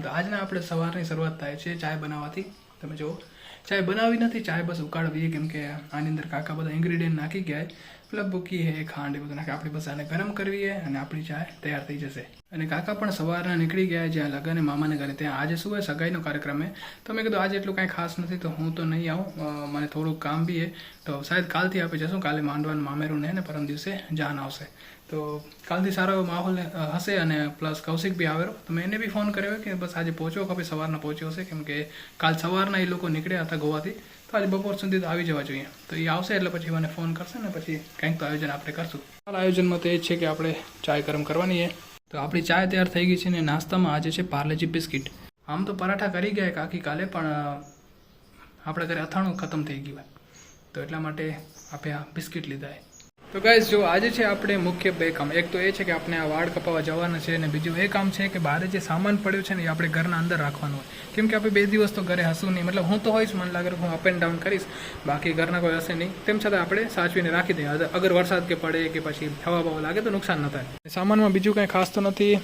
તો આજના આપણે સવારની શરૂઆત થાય છે ચાય બનાવવાથી. તમે જુઓ ચાય બનાવી નથી, ચાય બસ ઉકાળવી, કેમ કે આની અંદર કાકા બધા ઇન્ગ્રીડિયન્ટ નાખી ગયા, મતલબ બુકી હે, ખાંડ એ બધું નાખી આપણે બસ આને ગરમ કરવી અને આપણી ચાય તૈયાર થઈ જશે. અને કાકા પણ સવારના નીકળી ગયા જ્યાં લગન મામાને ઘરે, ત્યાં આજે શું હોય સગાઈનો કાર્યક્રમ હે. તો મેં કીધું આજે એટલું કાંઈ ખાસ નથી તો હું તો નહીં આવું, મને થોડુંક કામ બી હે, તો શાયદ કાલથી આપણે જશું. કાલે માંડવાનું મામેરું ને પરમ દિવસે જાન આવશે, તો કાલથી સારો એવો માહોલ હશે. અને પ્લસ કૌશિક બી આવેલો, તો મેં એને બી ફોન કર્યો કે બસ આજે પહોંચવો ખબર, સવારના પહોંચ્યો હશે, કેમ કે કાલ સવારના એ લોકો નીકળ્યા હતા ગોવાથી, તો આજે બપોર સુધી તો આવી જવા જોઈએ. તો એ આવશે એટલે પછી મને ફોન કરશે ને પછી કંઈક તો આયોજન આપણે કરશું. આયોજનમાં તો એ જ છે કે આપણે ચાય ગરમ કરવાની છે. તો આપણી ચાય તૈયાર થઈ ગઈ છે ને નાસ્તામાં આજે છે પાર્લેજી બિસ્કિટ. આમ તો પરાઠા કરી ગયા કાકી કાલે, પણ આપણે ઘરે અથાણું ખતમ થઈ ગયું હોય, તો એટલા માટે આપણે આ બિસ્કિટ લીધા છે. તો ગાઈઝ જો આજે છે આપણે મુખ્ય બે કામ. એક તો એ છે કે આપણે આ વાળ કપાવવા જવાના છે, અને બીજું એ કામ છે કે બહાર જે સામાન પડ્યો છે ને એ આપણે ઘરના અંદર રાખવાનું હોય, કેમ કે આપણે 2 દિવસ તો ઘરે હશું નહીં. મતલબ હું તો હોઈશ, મને લાગે હું અપ એન્ડ ડાઉન કરીશ, બાકી ઘરના કોઈ હશે નહીં. તેમ છતાં આપણે સાચવીને રાખી દઈએ, અગર વરસાદ કે પડે કે પછી હવા બવા લાગે તો નુકસાન ન થાય. સામાનમાં બીજું કંઈ ખાસ તો નથી.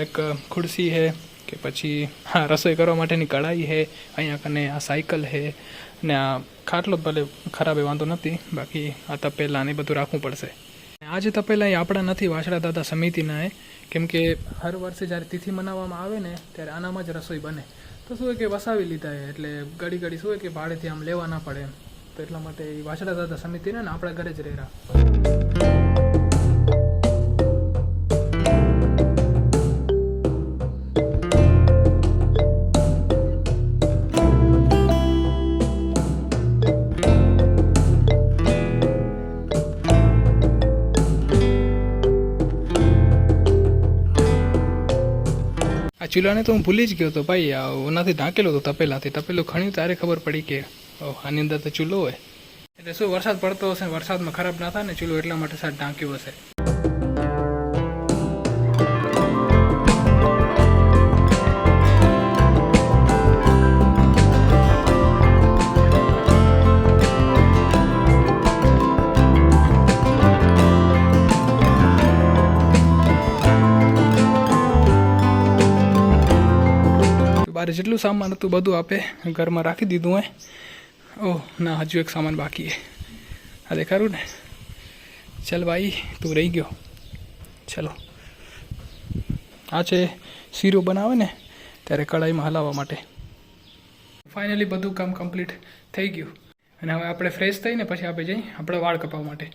એક ખુરશી છે, કે પછી હા રસોઈ કરવા માટેની કઢાઈ છે, અહીંયા કને આ સાયકલ છે, ને આ ખાટલો ભલે ખરાબ એ વાંધો નથી, બાકી આ તપેલા ને બધું રાખવું પડશે. આજે તપેલા એ આપણા નથી, વાછડા દાદા સમિતિના એ, કેમ કે હર વર્ષે જ્યારે તિથિ મનાવવામાં આવે ને ત્યારે આનામાં જ રસોઈ બને. તો શું હોય કે વસાવી લીધા છે, એટલે ઘડી ઘડી શું હોય કે ભાડેથી આમ લેવા ના પડે એમ, તો એટલા માટે એ વાછડા દાદા સમિતિના ને આપણા ઘરે જ રહેરા. આ ચૂલાને તો હું ભૂલી જ ગયો હતો ભાઈ, ઓનાથી ઢાંકેલો હતો તપેલાથી. તપેલું ખણ્યું ત્યારે ખબર પડી કે આની અંદર તો ચૂલો હોય. એટલે શું વરસાદ પડતો હશે, વરસાદમાં ખરાબ ના થાય ને ચૂલો, એટલા માટે સાહેબ ઢાંક્યું હશે. બારે જેટલું સામાન હતું બધું આપણે ઘરમાં રાખી દીધું હોય. ઓહ ના, હજુ એક સામાન બાકી છે, આ દેખાડું ને. ચાલ ભાઈ તું રહી ગયો. ચલો, આ છે શીરો બનાવે ને ત્યારે કઢાઈમાં હલાવવા માટે. ફાઇનલી બધું કામ કમ્પ્લીટ થઈ ગયું, અને હવે આપણે ફ્રેશ થઈને પછી આપણે જઈએ આપણે વાળ કપાવવા માટે.